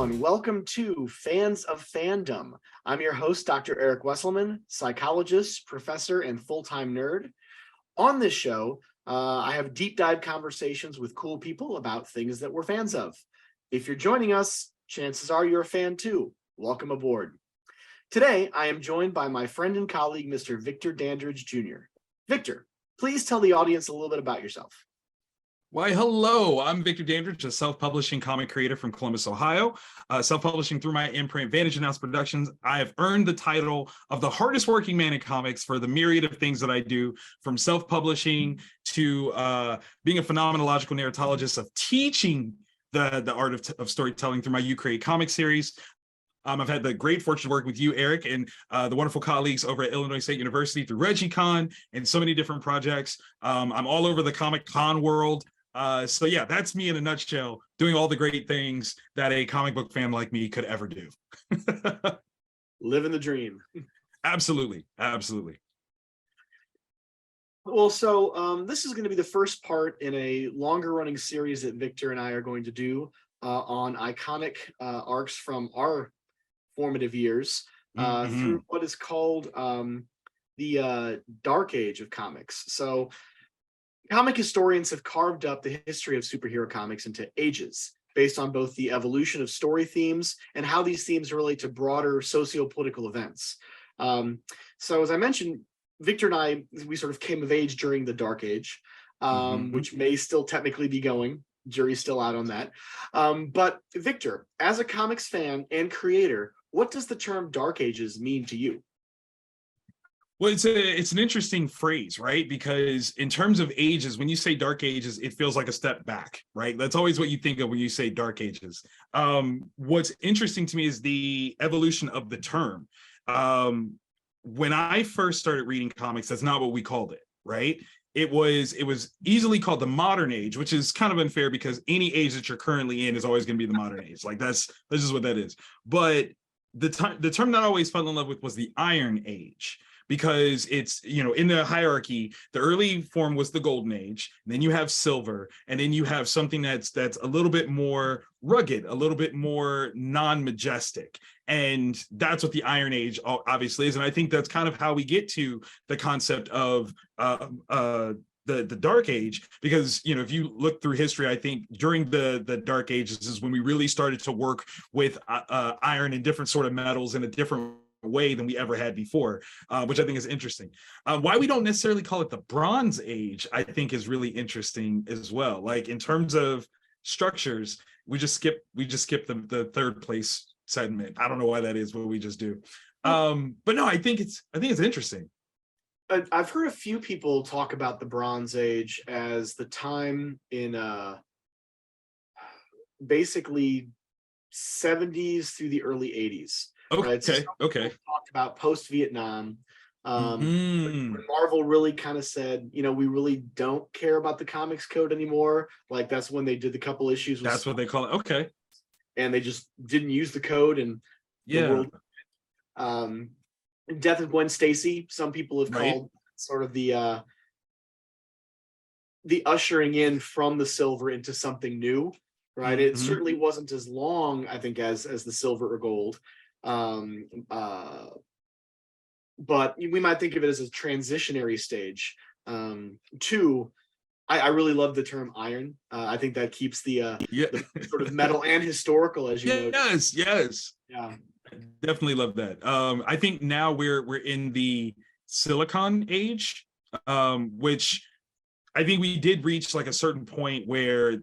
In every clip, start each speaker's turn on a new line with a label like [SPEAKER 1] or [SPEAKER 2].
[SPEAKER 1] everyone. Welcome to Fans of Fandom. I'm your host, Dr. Eric Wesselmann, psychologist, professor, and full-time nerd. On this show, I have deep dive conversations with cool people about things that we're fans of. If you're joining us, chances are you're a fan too. Welcome aboard. Today, I am joined by my friend and colleague, Mr. Victor Dandridge Jr. Victor, please tell the audience a little bit about yourself.
[SPEAKER 2] Why, hello, I'm Victor Dandridge, a self-publishing comic creator from Columbus, Ohio. Self-publishing through my imprint, Vantage and House Productions. I have earned the title of the hardest working man in comics for the myriad of things that I do, from self-publishing to being a phenomenological narratologist, of teaching the art of storytelling through my You Create comic series. I've had the great fortune to work with you, Eric, and the wonderful colleagues over at Illinois State University through ReggieCon and so many different projects. I'm all over the Comic Con world. So yeah, that's me in a nutshell, doing all the great things that a comic book fan like me could ever do.
[SPEAKER 1] Living the dream.
[SPEAKER 2] Absolutely. Absolutely.
[SPEAKER 1] Well, so this is going to be the first part in a longer running series that Victor and I are going to do on iconic arcs from our formative years through what is called the Dark Age of comics. So comic historians have carved up the history of superhero comics into ages based on both the evolution of story themes and how these themes relate to broader socio-political events. So as I mentioned, Victor and I, we sort of came of age during the Dark Age, which may still technically be going. Jury's still out on that. But Victor, as a comics fan and creator, what does the term Dark Ages mean to you?
[SPEAKER 2] Well, it's an interesting phrase, right? Because in terms of ages, when you say Dark Ages, it feels like a step back, right? That's always what you think of when you say Dark Ages. What's interesting to me is the evolution of the term. When I first started reading comics, that's not what we called it, right? It was easily called the modern age, which is kind of unfair because any age that you're currently in is always going to be the modern age. Like that's just what that is. But the term that I always fell in love with was the Iron Age, because it's, in the hierarchy, the early form was the Golden Age, and then you have Silver, and then you have something that's a little bit more rugged, a little bit more non-majestic. And that's what the Iron Age obviously is. And I think that's kind of how we get to the concept of the Dark Age, because if you look through history, I think during the Dark Ages is when we really started to work with iron and different sort of metals in a different way than we ever had before, which I think is interesting. Why we don't necessarily call it the Bronze Age, I think, is really interesting as well. Like in terms of structures, we just skip the third place segment. I don't know why that is, but we just do. But no, I think it's interesting.
[SPEAKER 1] I've heard a few people talk about the Bronze Age as the time in basically 70s through the early 80s.
[SPEAKER 2] Okay.
[SPEAKER 1] Right? So
[SPEAKER 2] Okay.
[SPEAKER 1] Talked about post-Vietnam. When Marvel really kind of said, we really don't care about the comics code anymore. Like that's when they did the couple issues.
[SPEAKER 2] That's what they call it. Okay.
[SPEAKER 1] And they just didn't use the code, and the world. Death of Gwen Stacy, some people have called sort of the ushering in from the Silver into something new, right? It certainly wasn't as long, I think, as the Silver or Gold, but we might think of it as a transitionary stage. I really love the term iron. I think that keeps the sort of metal and historical, as you know.
[SPEAKER 2] Yes.
[SPEAKER 1] Yeah.
[SPEAKER 2] Definitely love that. I think now we're in the Silicon Age, which I think we did reach like a certain point where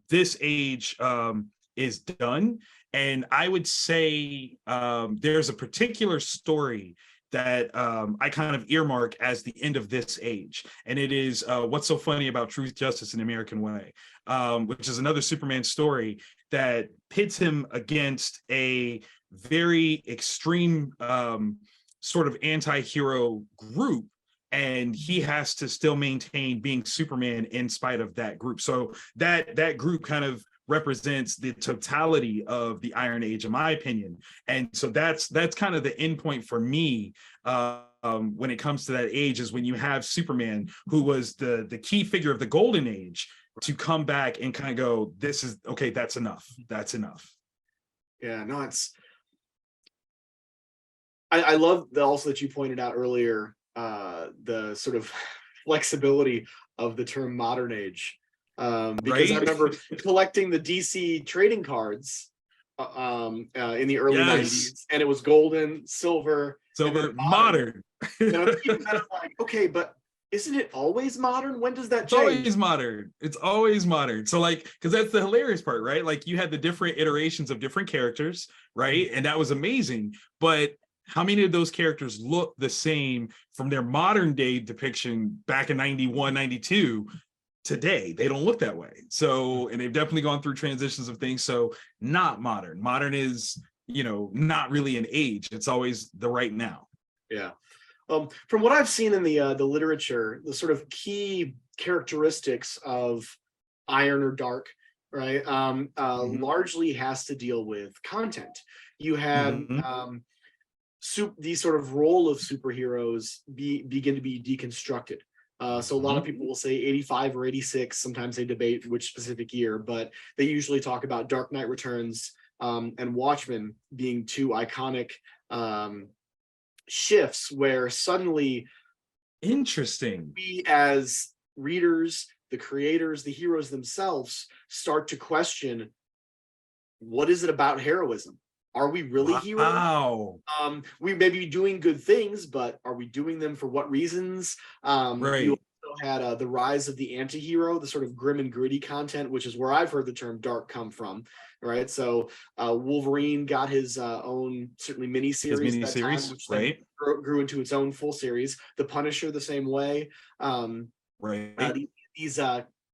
[SPEAKER 2] this age is done. And I would say there's a particular story that I kind of earmark as the end of this age. And it is What's So Funny About Truth, Justice, and the American Way, which is another Superman story that pits him against a very extreme sort of anti-hero group, and he has to still maintain being Superman in spite of that group. So that group kind of represents the totality of the Iron Age, in my opinion. And so that's kind of the end point for me when it comes to that age, is when you have Superman, who was the key figure of the Golden Age, to come back and kind of go, this is okay, that's enough.
[SPEAKER 1] Yeah, no, I love also that you pointed out earlier the sort of flexibility of the term modern age. Because I
[SPEAKER 2] Right?
[SPEAKER 1] remember collecting the DC trading cards in the early
[SPEAKER 2] Yes.
[SPEAKER 1] 90s, and it was golden, silver, and then
[SPEAKER 2] Silver,
[SPEAKER 1] modern.
[SPEAKER 2] modern.
[SPEAKER 1] And I'm thinking kind of like, okay, but isn't it always modern? When does that
[SPEAKER 2] It's
[SPEAKER 1] change?
[SPEAKER 2] always modern. It's always modern. So like, because that's the hilarious part, right? Like you had the different iterations of different characters, right? And that was amazing. But how many of those characters look the same from their modern day depiction back in 91, 92 today? They don't look that way. So, and they've definitely gone through transitions of things. So not modern. Modern is, not really an age. It's always the right now.
[SPEAKER 1] Yeah. From what I've seen in the literature, the sort of key characteristics of iron or dark, right, largely has to deal with content. You had these sort of role of superheroes begin to be deconstructed. So a lot of people will say 85 or 86. Sometimes they debate which specific year, but they usually talk about Dark Knight Returns and Watchmen being two iconic shifts where suddenly
[SPEAKER 2] interesting,
[SPEAKER 1] we as readers, the creators, the heroes themselves start to question, what is it about heroism? Are we really heroes?
[SPEAKER 2] Wow.
[SPEAKER 1] We may be doing good things, but are we doing them for what reasons?
[SPEAKER 2] Right.
[SPEAKER 1] You also had the rise of the anti-hero, the sort of grim and gritty content, which is where I've heard the term dark come from, right? So Wolverine got his own certainly mini-series at that time, which then grew into its own full series. The Punisher the same way. These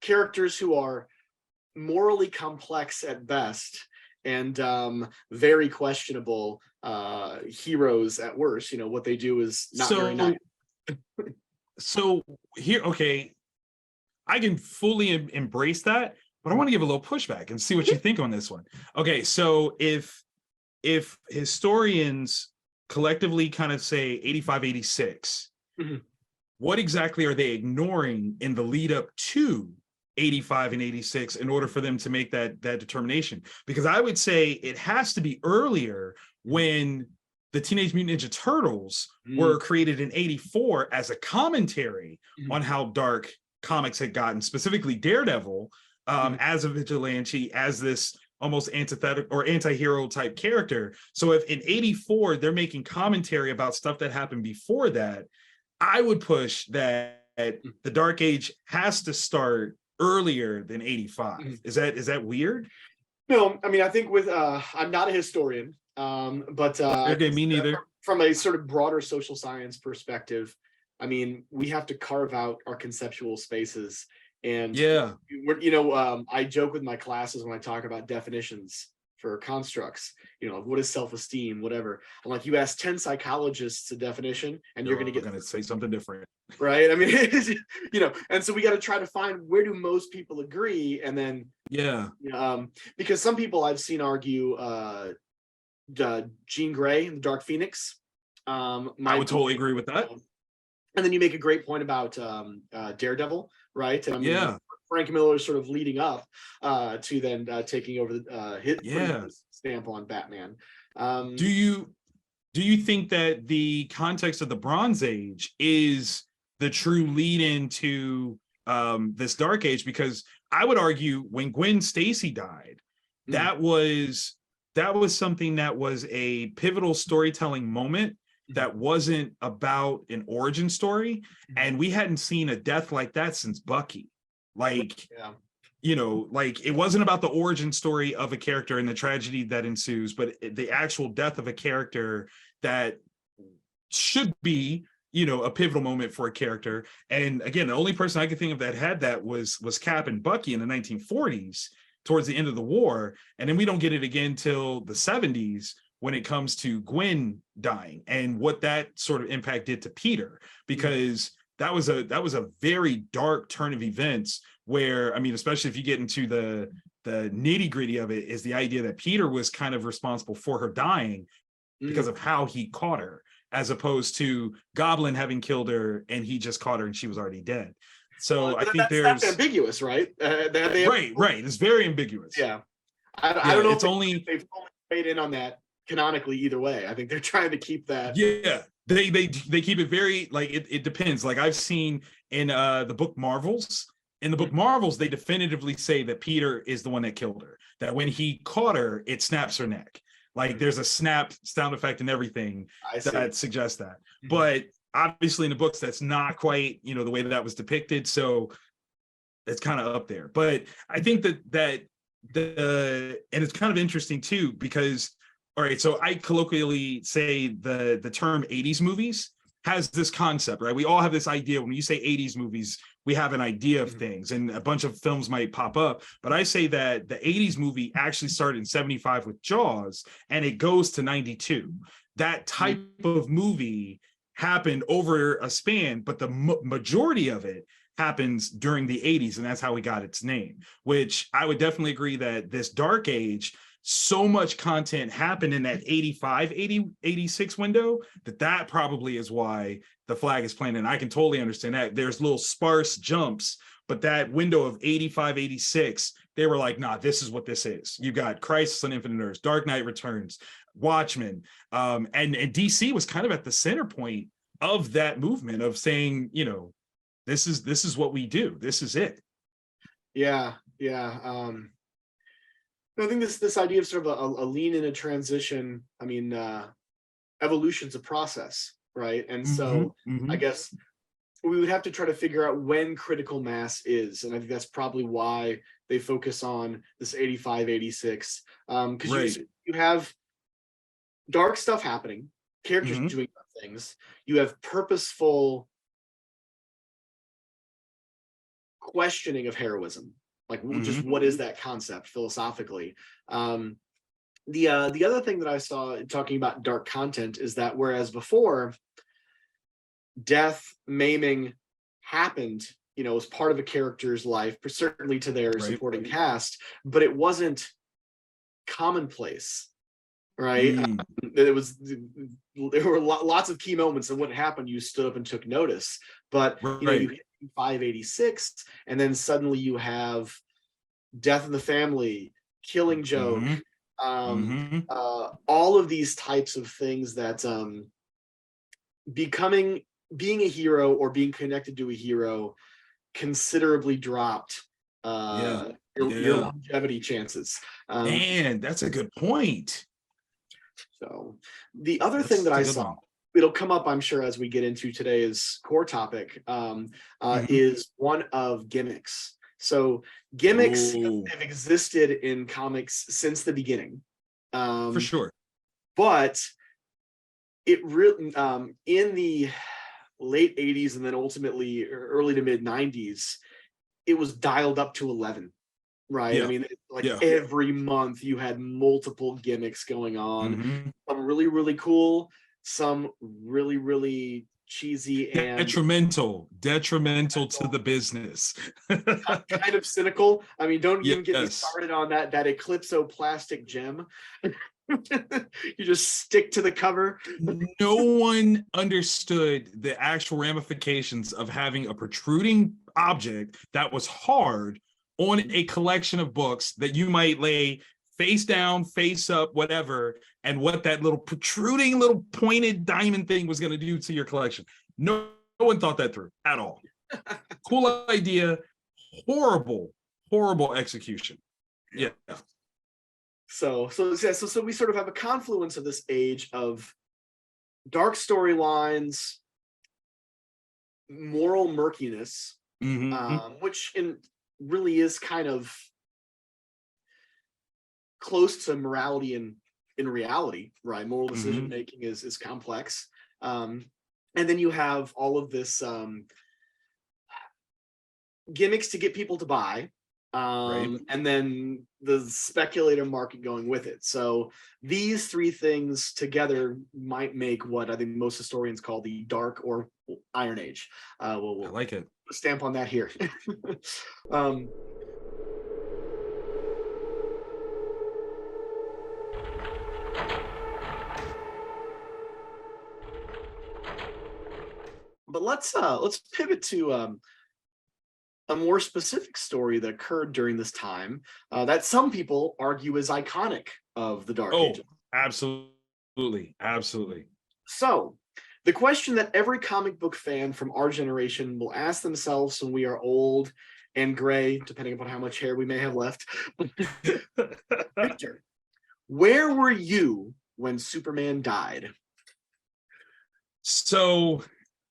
[SPEAKER 1] characters who are morally complex at best and very questionable heroes at worst. What they do is not very nice.
[SPEAKER 2] So here, okay, I can fully embrace that, but I want to give a little pushback and see what you think on this one. Okay, so if historians collectively kind of say 85, 86, what exactly are they ignoring in the lead up to 85 and 86 in order for them to make that determination? Because I would say it has to be earlier, when the Teenage Mutant Ninja Turtles were created in 84 as a commentary on how dark comics had gotten, specifically Daredevil, as a vigilante, as this almost antithetic or anti-hero type character. So if in 84 they're making commentary about stuff that happened before that, I would push that the Dark Age has to start earlier than 85. Is that weird?
[SPEAKER 1] No, I mean, I think with I'm not a historian, but
[SPEAKER 2] okay, me neither.
[SPEAKER 1] From a sort of broader social science perspective, I mean, we have to carve out our conceptual spaces. And I joke with my classes when I talk about definitions for constructs, what is self-esteem, whatever. I'm like, you ask 10 psychologists a definition and you're going to
[SPEAKER 2] say something different,
[SPEAKER 1] right? I mean, and so we got to try to find, where do most people agree? And then because some people I've seen argue Jean Grey and the Dark Phoenix,
[SPEAKER 2] I would totally agree with that.
[SPEAKER 1] And then you make a great point about Daredevil, right? And I mean, Frank Miller sort of leading up to then taking over his stamp on Batman.
[SPEAKER 2] Do you think that the context of the Bronze Age is the true lead into this Dark Age? Because I would argue when Gwen Stacy died, that was something that was a pivotal storytelling moment that wasn't about an origin story, and we hadn't seen a death like that since Bucky. Like it wasn't about the origin story of a character and the tragedy that ensues, but the actual death of a character that should be a pivotal moment for a character. And again, the only person I could think of that had that was Cap and Bucky in the 1940s towards the end of the war, and then we don't get it again till the 70s when it comes to Gwen dying and what that sort of impact did to Peter, because that was a very dark turn of events where, I mean, especially if you get into the nitty gritty of it, is the idea that Peter was kind of responsible for her dying because of how he caught her, as opposed to Goblin having killed her and he just caught her and she was already dead. So I think
[SPEAKER 1] that's ambiguous, right?
[SPEAKER 2] Right. It's very ambiguous.
[SPEAKER 1] Yeah. I don't know.
[SPEAKER 2] It's only
[SPEAKER 1] weighed in on that canonically either way. I think they're trying to keep that.
[SPEAKER 2] Yeah, they keep it very like it depends. Like I've seen in the book Marvels. In the book Marvels, they definitively say that Peter is the one that killed her. That when he caught her, it snaps her neck. Like there's a snap sound effect and everything that suggests that. But obviously in the books, that's not quite, you know, the way that was depicted. So it's kind of up there. But I think that and it's kind of interesting too, because all right, so I colloquially say the term 80s movies has this concept, right? We all have this idea. When you say 80s movies, we have an idea of things, and a bunch of films might pop up. But I say that the 80s movie actually started in 75 with Jaws, and it goes to 92. That type of movie happened over a span, but the majority of it happens during the 80s, and that's how we got its name, which I would definitely agree that this dark age, so much content happened in that 85, 80, 86 window that probably is why the flag is playing. And I can totally understand that. There's little sparse jumps, but that window of 85, 86, they were like, nah, this is what this is. You got Crisis on Infinite Earths, Dark Knight Returns, Watchmen, and DC was kind of at the center point of that movement of saying, you know, this is what we do. This is it.
[SPEAKER 1] Yeah. I think this idea of sort of a lean in a transition. I mean, evolution's a process, right? And so I guess we would have to try to figure out when critical mass is, and I think that's probably why they focus on this 85, 86, because you have dark stuff happening, characters doing things. You have purposeful questioning of heroism, like just what is that concept philosophically. The other thing that I saw talking about dark content is that whereas before death, maiming happened, you know, as part of a character's life, certainly to their supporting cast, but it wasn't commonplace, right? There were lots of key moments, and when it happened, you stood up and took notice. But you know, you hit 586, and then suddenly you have death in the family, Killing Joke, all of these types of things that being a hero or being connected to a hero considerably dropped your longevity chances.
[SPEAKER 2] Man, that's a good point.
[SPEAKER 1] So the other thing that I saw, it'll come up, I'm sure, as we get into today's core topic, is one of gimmicks. So gimmicks have existed in comics since the beginning.
[SPEAKER 2] For sure.
[SPEAKER 1] But it really, in the late 80s and then ultimately early to mid 90s, it was dialed up to 11. Right. I mean, every month you had multiple gimmicks going on. Some really, really cool, some really, really cheesy and
[SPEAKER 2] detrimental to the business.
[SPEAKER 1] kind of cynical. I mean, don't even get me started on that Eclipso plastic gem. You just stick to the cover.
[SPEAKER 2] No one understood the actual ramifications of having a protruding object that was hard on a collection of books that you might lay face down, face up, whatever, and what that little protruding little pointed diamond thing was going to do to your collection. No one thought that through at all. Cool idea, horrible execution. Yeah.
[SPEAKER 1] So we sort of have a confluence of this age of dark storylines, moral murkiness, which really is kind of close to morality in reality, right? Moral decision making is complex, and then you have all of this gimmicks to get people to buy, and then the speculative market going with it. So these three things together might make what I think most historians call the Dark or Iron Age. We'll I like it. Stamp on that here. But let's pivot to a more specific story that occurred during this time that some people argue is iconic of the Dark
[SPEAKER 2] Oh,
[SPEAKER 1] Ages.
[SPEAKER 2] absolutely, absolutely.
[SPEAKER 1] So, the question that every comic book fan from our generation will ask themselves when we are old and gray, depending upon how much hair we may have left. Victor, where were you when Superman died?
[SPEAKER 2] So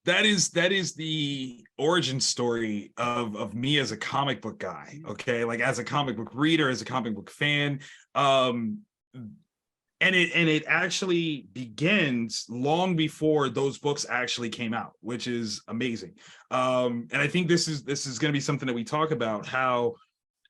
[SPEAKER 2] that is the origin story of me as a comic book guy. Okay, like as a comic book reader, as a comic book fan. And it actually begins long before those books actually came out, which is amazing. And I think this is going to be something that we talk about, how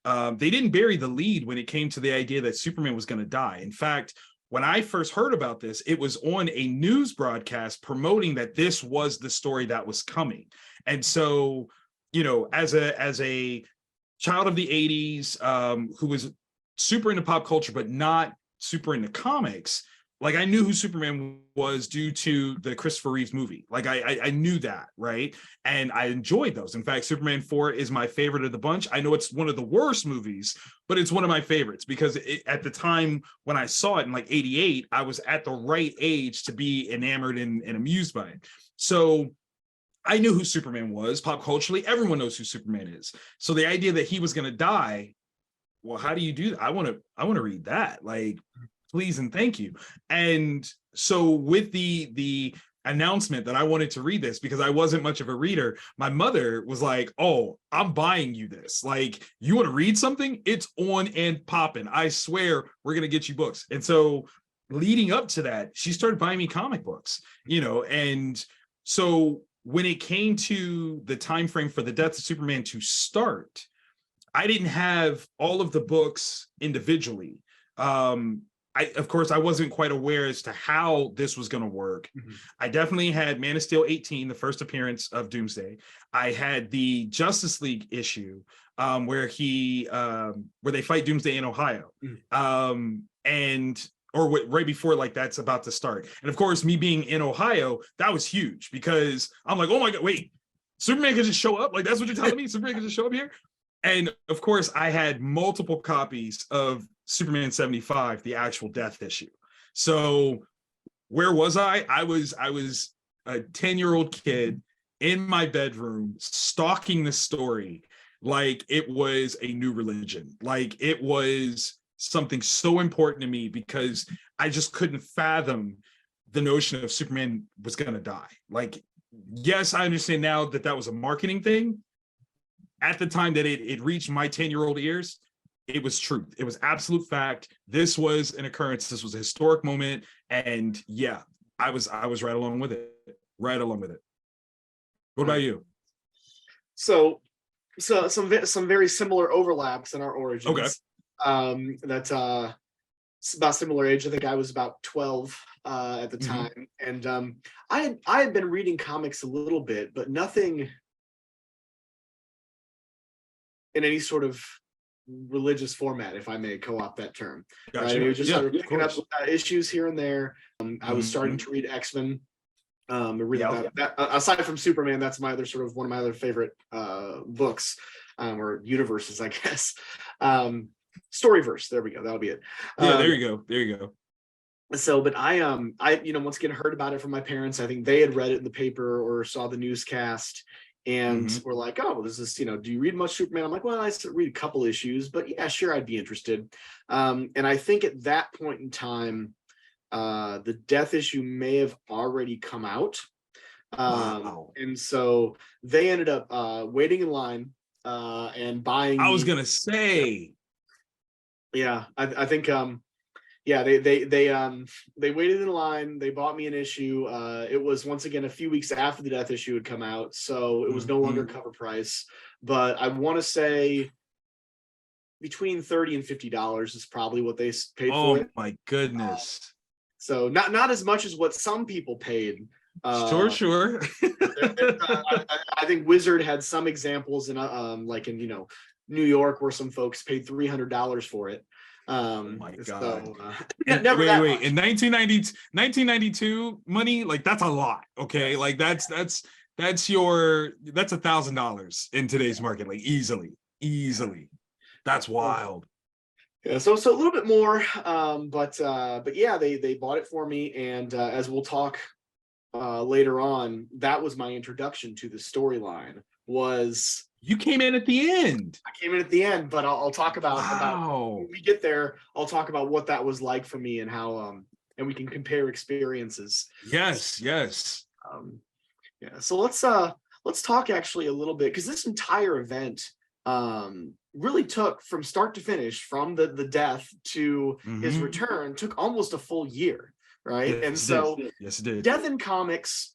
[SPEAKER 2] they didn't bury the lead when it came to the idea that Superman was going to die. In fact, when I first heard about this, it was on a news broadcast promoting that this was the story that was coming. And so, you know, as a child of the 80s, who was super into pop culture, but not super into comics, like I knew who Superman was due to the Christopher Reeves movie. Like I knew that, right? And I enjoyed those. In fact, Superman 4 is my favorite of the bunch. I know it's one of the worst movies, but it's one of my favorites because at the time when I saw it in like 88, I was at the right age to be enamored and amused by it. So I knew who Superman was. Pop culturally, everyone knows who Superman is. So the idea that he was going to die, well, how do you do that? I want to read that. Like, please and thank you. And so with the announcement that I wanted to read this, because I wasn't much of a reader, my mother was like, oh, I'm buying you this. Like, you want to read something? It's on and popping. I swear we're going to get you books. And so leading up to that, she started buying me comic books, you know, and so when it came to the time frame for the death of Superman to start, I didn't have all of the books individually. Of course, I wasn't quite aware as to how this was going to work. Mm-hmm. I definitely had Man of Steel 18, the first appearance of Doomsday. I had the Justice League issue where they fight Doomsday in Ohio. Mm-hmm. Right before, like, that's about to start. And of course, me being in Ohio, that was huge because I'm like, oh my God, wait, Superman can just show up? Like, that's what you're telling me? Superman can just show up here? And of course, I had multiple copies of Superman 75, the actual death issue. So where was I? I was a 10-year-old kid in my bedroom stalking the story like it was a new religion. Like it was something so important to me because I just couldn't fathom the notion of Superman was going to die. Like, yes, I understand now that that was a marketing thing. At the time that it reached my 10-year-old ears, it was truth. It was absolute fact. This was an occurrence. This was a historic moment. And yeah, I was right along with it. Right along with it. What about you?
[SPEAKER 1] So some very similar overlaps in our origins. Okay. That's about similar age. I think I was about 12 at the time. And I had been reading comics a little bit, but nothing in any sort of religious format, if I may co-opt that term.
[SPEAKER 2] Gotcha.
[SPEAKER 1] Right? It was just sort of picking up issues here and there. I was starting to read X-Men. That, aside from Superman, that's my other sort of one of my other favorite books or universes, I guess. Storyverse. There we go. That'll be it.
[SPEAKER 2] Yeah, there you go.
[SPEAKER 1] So, but I once again heard about it from my parents. I think they had read it in the paper or saw the newscast. And we're like, oh, well, this is, do you read much Superman? I'm like, well, I read a couple issues, but yeah, sure, I'd be interested. And I think at that point in time, the death issue may have already come out. Wow. And so they ended up waiting in line and buying.
[SPEAKER 2] I was going to say.
[SPEAKER 1] Yeah, I think, they waited in line. They bought me an issue. It was once again a few weeks after the death issue had come out, so it was no longer cover price. But I want to say between $30 and $50 is probably what they paid for it.
[SPEAKER 2] Oh my goodness!
[SPEAKER 1] So not as much as what some people paid.
[SPEAKER 2] Sure.
[SPEAKER 1] I think Wizard had some examples in like in New York where some folks paid $300 for it.
[SPEAKER 2] Oh my God.
[SPEAKER 1] So,
[SPEAKER 2] wait. In 1992 money, like that's a lot. Okay. Like that's that's $1,000 in today's market, like easily. That's wild.
[SPEAKER 1] Yeah, so a little bit more, but yeah, they bought it for me, and as we'll talk later on, that was my introduction to the storyline. Was
[SPEAKER 2] You came in at the end.
[SPEAKER 1] I came in at the end, but I'll talk about when we get there. I'll talk about what that was like for me and how and we can compare experiences.
[SPEAKER 2] Yes.
[SPEAKER 1] Yeah. So let's talk actually a little bit, because this entire event really took, from start to finish, from the death to his return, took almost a full year, right?
[SPEAKER 2] Yes,
[SPEAKER 1] and so
[SPEAKER 2] yes, it did.
[SPEAKER 1] Death in comics,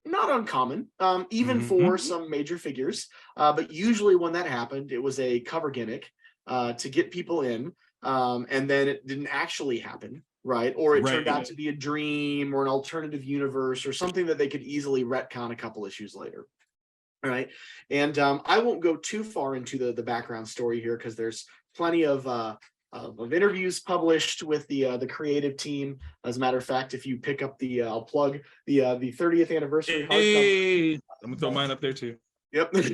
[SPEAKER 1] not uncommon, even for some major figures, but usually when that happened, it was a cover gimmick to get people in, and then it didn't actually happen, right? Or it turned out to be a dream or an alternative universe or something that they could easily retcon a couple issues later. All right. And I won't go too far into the background story here, because there's plenty of interviews published with the creative team. As a matter of fact, if you pick up I'll plug the 30th anniversary
[SPEAKER 2] hardcover. I'm gonna throw mine up there too.
[SPEAKER 1] Yep. There we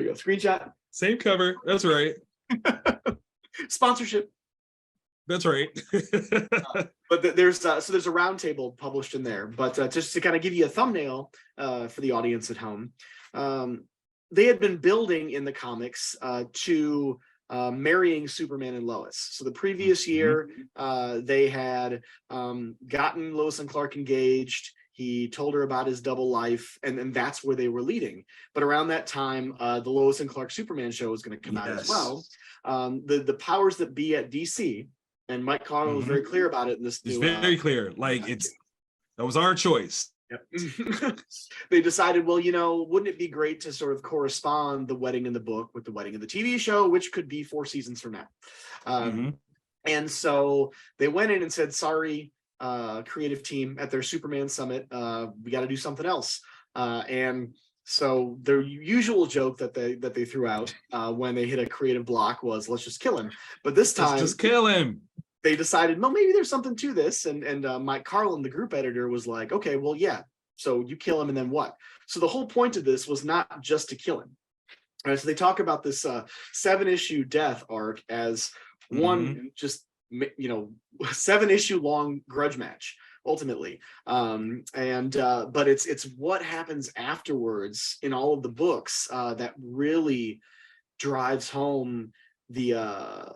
[SPEAKER 1] go. Screenshot.
[SPEAKER 2] Same cover. That's right.
[SPEAKER 1] Sponsorship.
[SPEAKER 2] That's right.
[SPEAKER 1] But there's a roundtable published in there. But just to kind of give you a thumbnail for the audience at home, they had been building in the comics to marrying Superman and Lois. So the previous year, they had gotten Lois and Clark engaged. He told her about his double life, and that's where they were leading. But around that time, the Lois and Clark Superman show was going to come out as well. The powers that be at DC, and Mike Carlin was very clear about it in this.
[SPEAKER 2] It's very clear. Like that was our choice.
[SPEAKER 1] Yep. They decided, well, wouldn't it be great to sort of correspond the wedding in the book with the wedding in the TV show, which could be 4 seasons from now. And so they went in and said, sorry, creative team, at their Superman summit, we got to do something else. And so their usual joke that they threw out when they hit a creative block was, let's just kill him. But this time,
[SPEAKER 2] let's just kill him.
[SPEAKER 1] They decided, well, maybe there's something to this. And Mike Carlin, the group editor, was like, okay, well, yeah. So you kill him, and then what? So the whole point of this was not just to kill him. All right, so they talk about this 7-issue death arc as one just 7-issue long grudge match, ultimately. But it's what happens afterwards in all of the books that really drives home the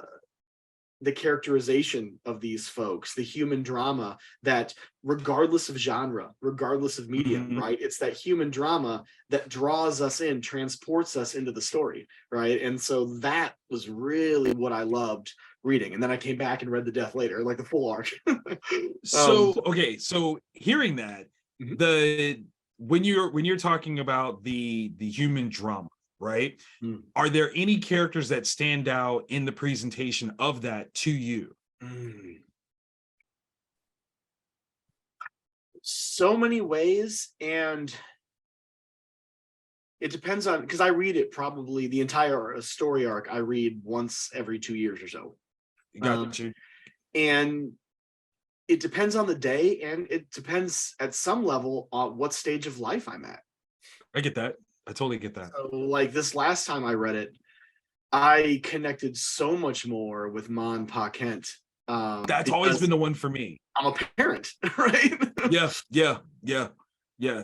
[SPEAKER 1] characterization of these folks, the human drama that, regardless of genre, regardless of medium, right? It's that human drama that draws us in, transports us into the story, right? And so that was really what I loved reading. And then I came back and read the death later, like the full arc.
[SPEAKER 2] So hearing that, when you're talking about the human drama, right? Are there any characters that stand out in the presentation of that to you?
[SPEAKER 1] So many ways, and it depends on, because I read it probably the entire story arc I read once every 2 years or so.
[SPEAKER 2] Got you.
[SPEAKER 1] And it depends on the day, and it depends at some level on what stage of life I'm at.
[SPEAKER 2] I get that. I totally get that.
[SPEAKER 1] So, like this last time I read it, I connected so much more with Ma and Pa Kent.
[SPEAKER 2] That's always been the one for me.
[SPEAKER 1] I'm a parent, right?
[SPEAKER 2] Yeah.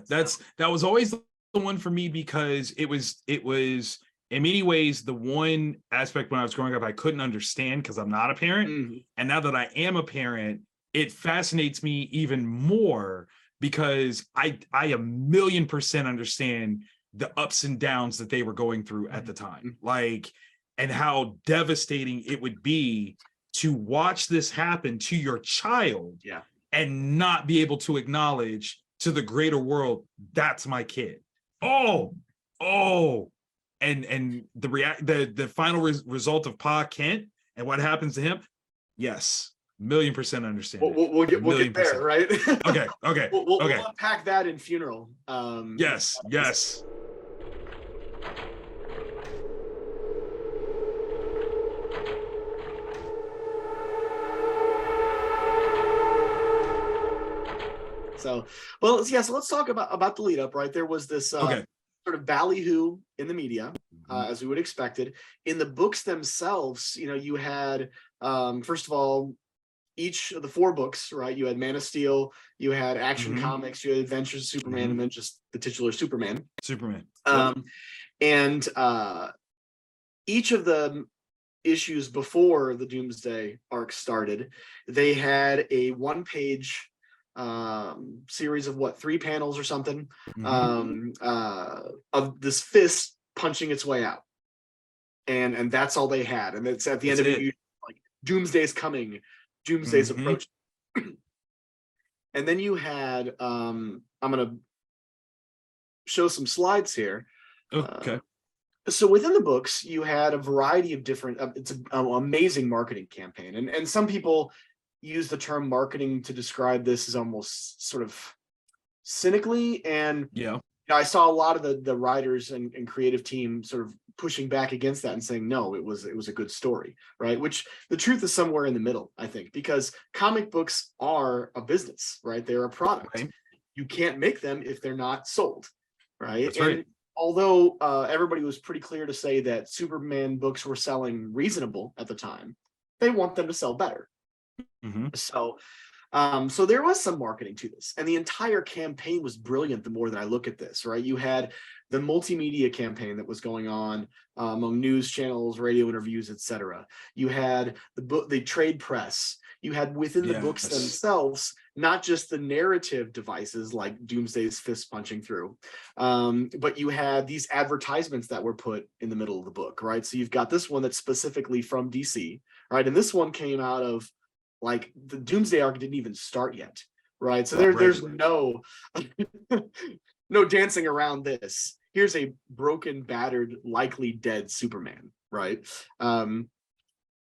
[SPEAKER 2] That was always the one for me, because it was in many ways the one aspect when I was growing up I couldn't understand, because I'm not a parent. And now that I am a parent, it fascinates me even more, because I 1,000,000% understand the ups and downs that they were going through at the time, like, and how devastating it would be to watch this happen to your child, and not be able to acknowledge to the greater world, that's my kid. And the final result of Pa Kent and what happens to him, yes, 1,000,000% understand.
[SPEAKER 1] We'll get there, right?
[SPEAKER 2] Okay.
[SPEAKER 1] We'll unpack that in Funeral.
[SPEAKER 2] Yes.
[SPEAKER 1] So, well, yeah. So let's talk about the lead up. Right, there was this
[SPEAKER 2] Okay.
[SPEAKER 1] sort of ballyhoo in the media, as we would expected. In the books themselves, you had first of all, each of the 4 books, right? You had Man of Steel, you had Action Comics, you had Adventures of Superman, and then just the titular Superman. And each of the issues before the Doomsday arc started, they had a 1-page series of 3 panels or something, of this fist punching its way out, and that's all they had. And it's at the end of it, like, Doomsday's coming, Doomsday's approaching. And then you had I'm gonna show some slides here.
[SPEAKER 2] Okay.
[SPEAKER 1] So within the books, you had a variety of different, it's an amazing marketing campaign. And some people use the term marketing to describe this as almost sort of cynically. And I saw a lot of the writers and creative team sort of pushing back against that and saying, no, it was a good story, right? Which the truth is somewhere in the middle, I think, because comic books are a business, right? They're a product. Right. You can't make them if they're not sold, right?
[SPEAKER 2] That's right.
[SPEAKER 1] And although everybody was pretty clear to say that Superman books were selling reasonable at the time, they want them to sell better. So there was some marketing to this, and the entire campaign was brilliant. The more that I look at this, right, you had the multimedia campaign that was going on among news channels, radio interviews, etc. You had the trade press. You had within the books themselves, not just the narrative devices like Doomsday's fist punching through, but you had these advertisements that were put in the middle of the book, right? So you've got this one that's specifically from DC, right? And this one came out of, like, the Doomsday arc didn't even start yet, right? So there's no no dancing around this. Here's a broken, battered, likely dead Superman, right?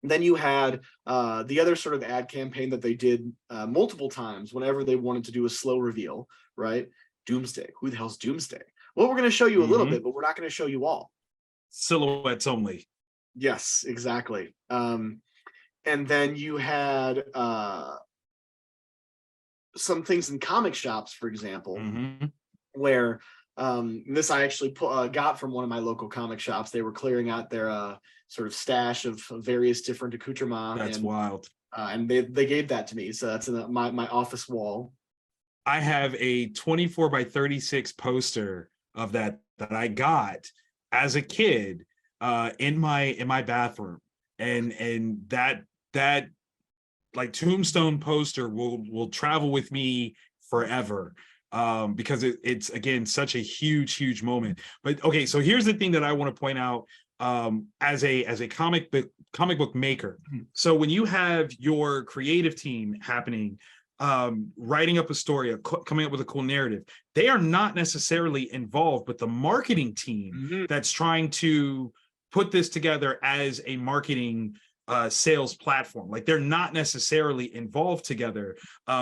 [SPEAKER 1] Then you had the other sort of ad campaign that they did multiple times whenever they wanted to do a slow reveal, right? Doomsday. Who the hell's Doomsday? Well, we're going to show you a little bit, but we're not going to show you all.
[SPEAKER 2] Silhouettes only.
[SPEAKER 1] Yes, exactly. And then you had some things in comic shops, for example, where this I actually got from one of my local comic shops. They were clearing out their sort of stash of various different accoutrements.
[SPEAKER 2] That's wild.
[SPEAKER 1] And they gave that to me. So that's in my office wall.
[SPEAKER 2] I have a 24 by 36 poster of that I got as a kid in my bathroom. And that like tombstone poster will travel with me forever, because it's again such a huge moment. But okay, so here's the thing that I want to point out as a comic book maker. So when you have your creative team happening, writing up a story, coming up with a cool narrative, they are not necessarily involved with the marketing team that's trying to put this together as a marketing sales platform. Like, they're not necessarily involved together.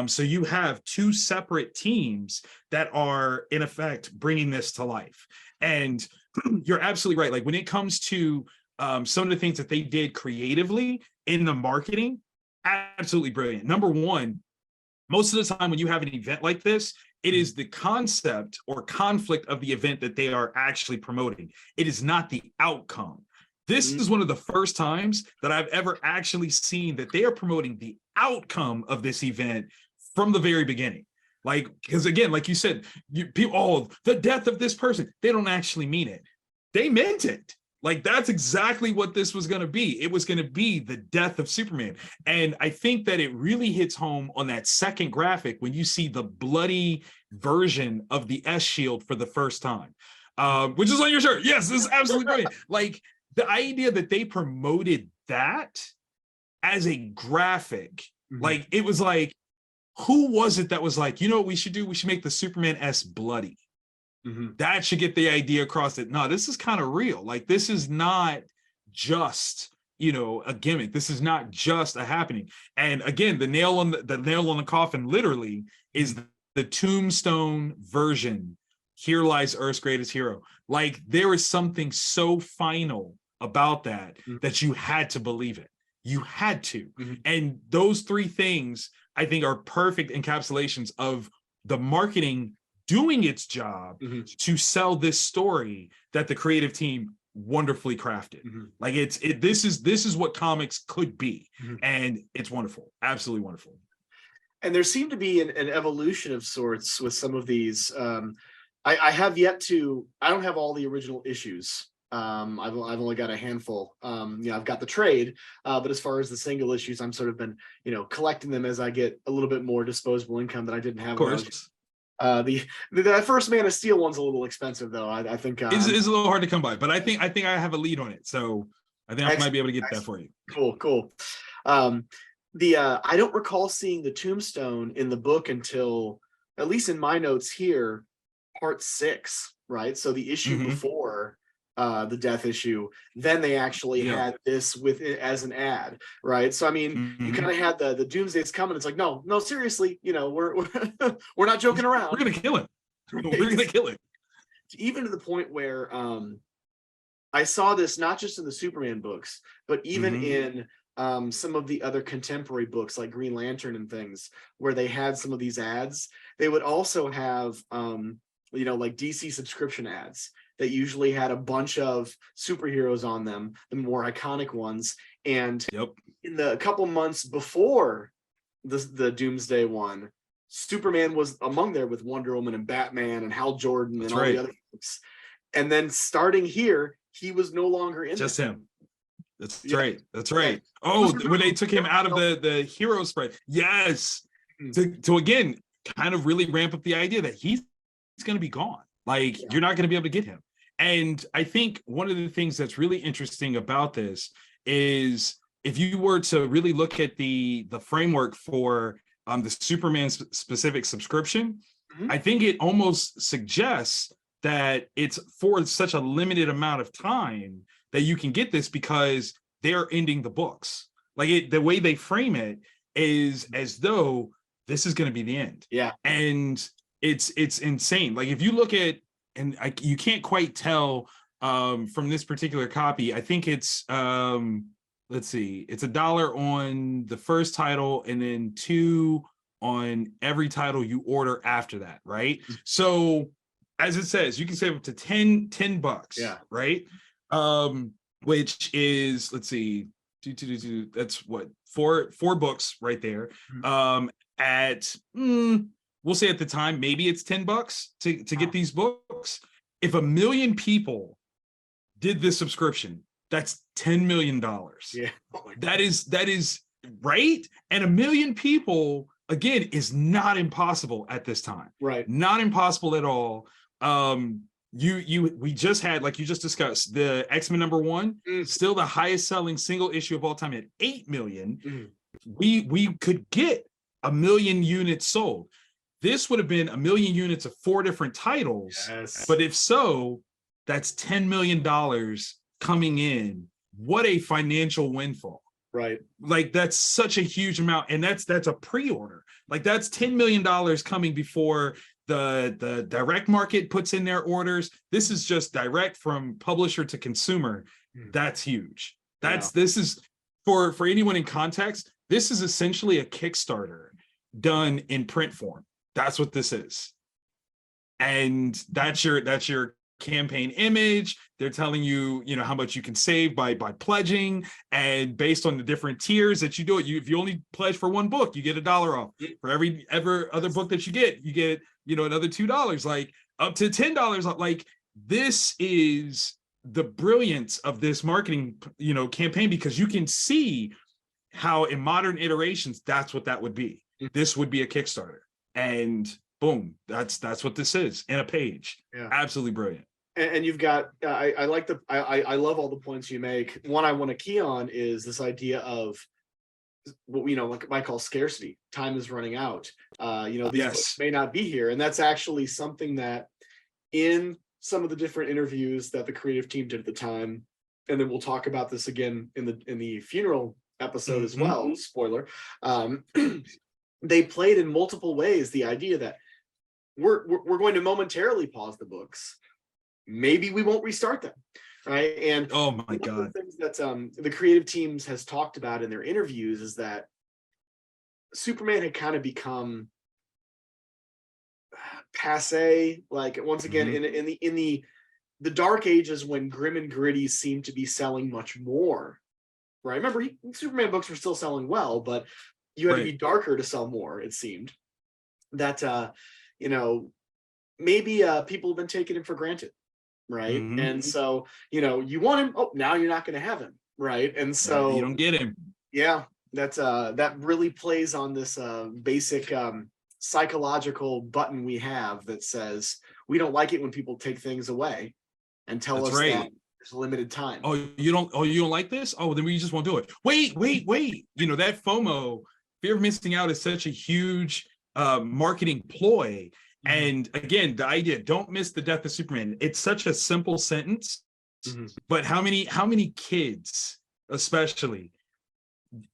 [SPEAKER 2] So you have 2 separate teams that are in effect bringing this to life. And you're absolutely right. Like, when it comes to some of the things that they did creatively in the marketing, absolutely brilliant. Number one, most of the time when you have an event like this, it is the concept or conflict of the event that they are actually promoting. It is not the outcome. This is one of the first times that I've ever actually seen that they are promoting the outcome of this event from the very beginning. Like, because again, like you said, people, the death of this person, they don't actually mean it. They meant it. Like, that's exactly what this was going to be. It was going to be the death of Superman. And I think that it really hits home on that second graphic when you see the bloody version of the S shield for the first time, which is on your shirt. Yes, this is absolutely brilliant. Like, the idea that they promoted that as a graphic, like, it was like, who was it that was like, you know what we should do? We should make the Superman S bloody. That should get the idea across that, no, this is kind of real. Like, this is not just, a gimmick. This is not just a happening. And again, the nail on the coffin literally is the tombstone version. Here lies Earth's greatest hero. Like, there is something so final about that that you had to believe it. You had to. And those 3 things, I think, are perfect encapsulations of the marketing doing its job to sell this story that the creative team wonderfully crafted. Like this is what comics could be, and it's wonderful, absolutely wonderful.
[SPEAKER 1] And there seemed to be an evolution of sorts with some of these. I have yet to. I don't have all the original issues. I've only got a handful. I've got the trade, but as far as the single issues, I'm sort of been collecting them as I get a little bit more disposable income that I didn't have.
[SPEAKER 2] Of course.
[SPEAKER 1] The first Man of Steel one's a little expensive though. I think
[SPEAKER 2] is a little hard to come by, but I think I have a lead on it, so I think I might be able to get that for you.
[SPEAKER 1] Cool. I don't recall seeing the tombstone in the book until, at least in my notes here, part 6, right? So the issue before the death issue, then they actually had this with it as an ad, right? So I mean, you kind of had the doomsdays coming. It's like, no, seriously, we're we're not joking around.
[SPEAKER 2] We're gonna kill it. We're gonna kill it.
[SPEAKER 1] Even to the point where I saw this not just in the Superman books, but even in some of the other contemporary books like Green Lantern and things, where they had some of these ads. They would also have like DC subscription ads that usually had a bunch of superheroes on them, the more iconic ones. And in the couple months before the Doomsday one, Superman was among there with Wonder Woman and Batman and Hal Jordan and all the other folks. And then starting here, he was no longer in
[SPEAKER 2] just him. That's right. That's right. Oh, when they took him out of the hero spread. Yes. To again, kind of really ramp up the idea that he's going to be gone. Like, you're not going to be able to get him. And I think one of the things that's really interesting about this is if you were to really look at the framework for the Superman specific subscription, I think it almost suggests that it's for such a limited amount of time that you can get this because they're ending the books. Like the way they frame it is as though this is going to be the end. Yeah. And it's insane. Like if you look at, and you can't quite tell from this particular copy, I think it's, let's see, it's $1 on the first title and then $2 on every title you order after that, right? So as it says, you can save up to $10, right? Which is, let's see, that's what, four books right there. We'll say at the time, maybe it's $10 to get these books. If 1 million people did this subscription, that's $10 million. Yeah. That is right. And 1 million people, again, is not impossible at this time. Right. Not impossible at all. We just had, like you just discussed, the X-Men #1, still the highest selling single issue of all time at 8 million. We could get 1 million units sold. This would have been 1 million units of 4 different titles. Yes. But if so, that's $10 million coming in. What a financial windfall. Right. Like that's such a huge amount. And that's a pre-order. Like that's $10 million coming before the direct market puts in their orders. This is just direct from publisher to consumer. That's huge. This is for anyone in context, this is essentially a Kickstarter done in print form. That's what this is. And that's your campaign image. They're telling you, how much you can save by pledging, and based on the different tiers that you do it. If you only pledge for one book, you get $1 off. For every other book that you get another $2, like up to $10 off. Like this is the brilliance of this marketing, campaign, because you can see how in modern iterations, that's what that would be. This would be a Kickstarter, and boom, that's what this is in a page. Yeah. Absolutely brilliant. And you've got, I love all the points you make. One I want to key on is this idea of what we like I call scarcity. Time is running out. These books may not be here, and that's actually something that in some of the different interviews that the creative team did at the time, and then we'll talk about this again in the funeral episode as well. Spoiler. They played in multiple ways the idea that we're going to momentarily pause the books. Maybe we won't restart them, right? And oh my god, one of the things that the creative teams has talked about in their interviews is that Superman had kind of become
[SPEAKER 1] passe. Like once again, in the dark ages when grim and gritty seemed to be selling much more, right? Remember, Superman books were still selling well, but you had to be darker to sell more. It seemed that maybe people have been taking him for granted, right? And so you want him. Oh, now you're not going to have him, right? And so
[SPEAKER 2] you don't get him.
[SPEAKER 1] Yeah, that really plays on this basic psychological button we have that says we don't like it when people take things away and tell us that there's limited time.
[SPEAKER 2] Oh, you don't like this? Oh, then we just won't do it. Wait. That FOMO, fear of missing out, is such a huge marketing ploy. And again, the idea, don't miss the death of Superman. It's such a simple sentence, but how many kids, especially,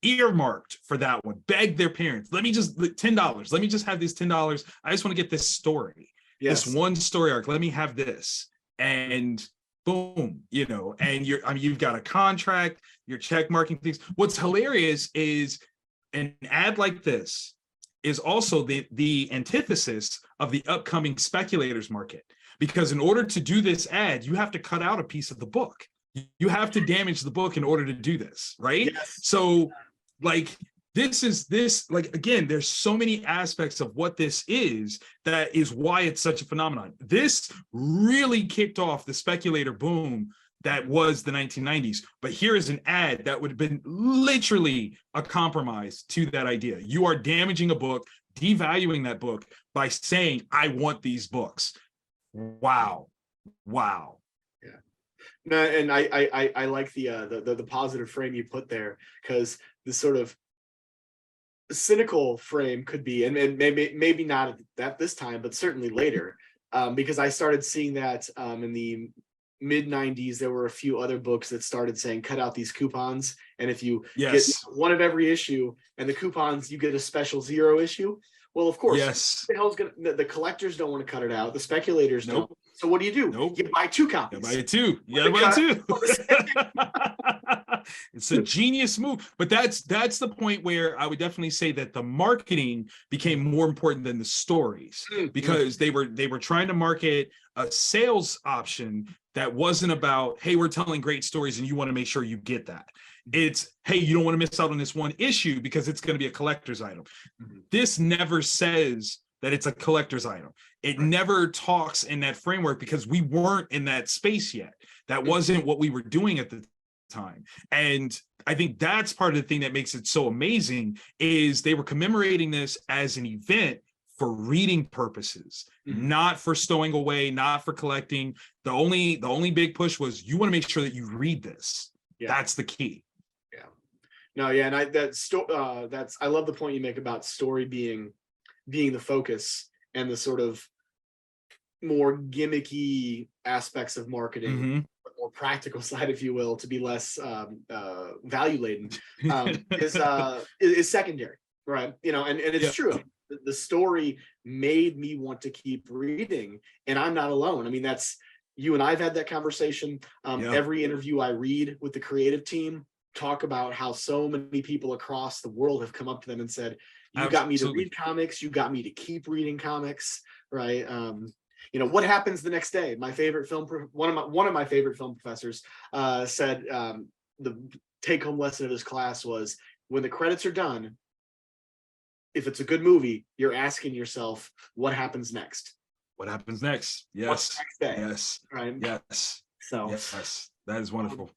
[SPEAKER 2] earmarked for that one, begged their parents, let me just $10. Let me just have this $10. I just want to get this story, this one story arc. Let me have this. And boom, and you've got a contract, you're check marking things. What's hilarious is an ad like this is also the antithesis of the upcoming speculators market, because in order to do this ad, you have to cut out a piece of the book. You have to damage the book in order to do this, right? Yes. So like again, there's so many aspects of what this is that is why it's such a phenomenon. This really kicked off the speculator boom that was the 1990s. But here is an ad that would have been literally a compromise to that idea. You are damaging a book, devaluing that book by saying, I want these books. Wow.
[SPEAKER 1] Yeah. No, and I like the positive frame you put there, because this sort of cynical frame could be, and maybe not at this time, but certainly later, because I started seeing that in the mid 90s. There were a few other books that started saying cut out these coupons, and if you get one of every issue and the coupons, you get a special 0 issue. Well, of course, the collectors don't want to cut it out, the speculators don't. So what do? You buy 2 copies.
[SPEAKER 2] You buy 2. It's a genius move. But that's the point where I would definitely say that the marketing became more important than the stories, because they were trying to market a sales option that wasn't about, hey, we're telling great stories and you want to make sure you get that. It's, hey, you don't want to miss out on this one issue because it's going to be a collector's item. This never says that it's a collector's item. It never talks in that framework, because we weren't in that space yet. That wasn't what we were doing at the time. And I think that's part of the thing that makes it so amazing, is they were commemorating this as an event for reading purposes, not for stowing away, not for collecting. The only big push was, you want to make sure that you read this. That's the key.
[SPEAKER 1] No, yeah, and I love the point you make about story being the focus, and the sort of more gimmicky aspects of marketing, more practical side, if you will, to be less value laden, is secondary, right? And it's true. The story made me want to keep reading, and I'm not alone. I mean, that's, you and I've had that conversation. Every interview I read with the creative team talk about how so many people across the world have come up to them and said, you got me to read comics, you got me to keep reading comics, right? What happens the next day? My favorite film, one of my favorite film professors said the take-home lesson of his class was, when the credits are done, if it's a good movie, you're asking yourself, what happens next?
[SPEAKER 2] What happens next? Yes.
[SPEAKER 1] What's next day?
[SPEAKER 2] Yes.
[SPEAKER 1] Right.
[SPEAKER 2] Yes.
[SPEAKER 1] So
[SPEAKER 2] yes, that is wonderful.